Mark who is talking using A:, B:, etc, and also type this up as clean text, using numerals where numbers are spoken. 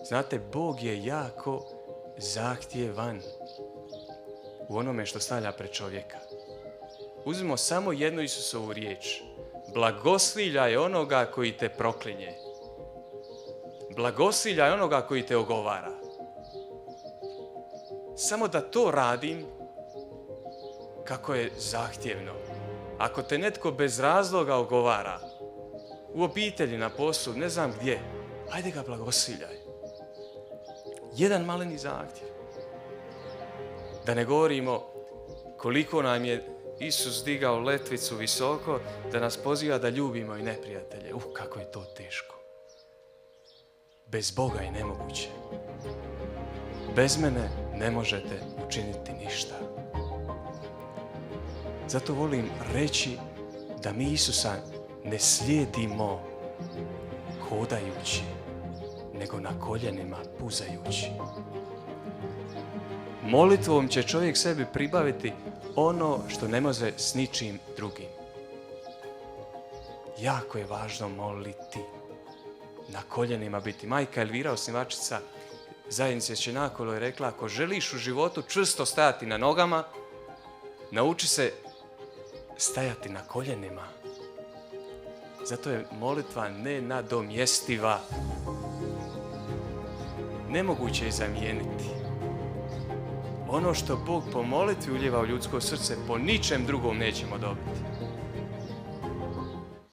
A: Znate, Bog je jako zahtjevan u onome što stavlja pred čovjeka. Uzmimo samo jednu Isusovu riječ. Blagosiljaj onoga koji te proklinje. Blagosiljaj onoga koji te ogovara. Samo da to radim, kako je zahtjevno. Ako te netko bez razloga ogovara, u obitelji, na poslu, ne znam gdje, ajde ga blagosiljaj. Jedan maleni zahtjev. Da ne govorimo koliko nam je Isus digao letvicu visoko da nas poziva da ljubimo i neprijatelje. Kako je to teško. Bez Boga je nemoguće. Bez mene ne možete učiniti ništa. Zato volim reći da mi Isusa ne slijedimo hodajući, nego na koljenima puzajući. Molitvom će čovjek sebi pribaviti ono što ne može s ničim drugim. Jako je važno moliti, na koljenima biti. Majka Elvira, osnivačica zajednice Čenakolo, je rekla: ako želiš u životu čvrsto stajati na nogama, nauči se stajati na koljenima. Zato je molitva nenadomjestiva. Nemoguće je zamijeniti. Ono što Bog po molitvi ulijeva u ljudsko srce, po ničem drugom nećemo dobiti.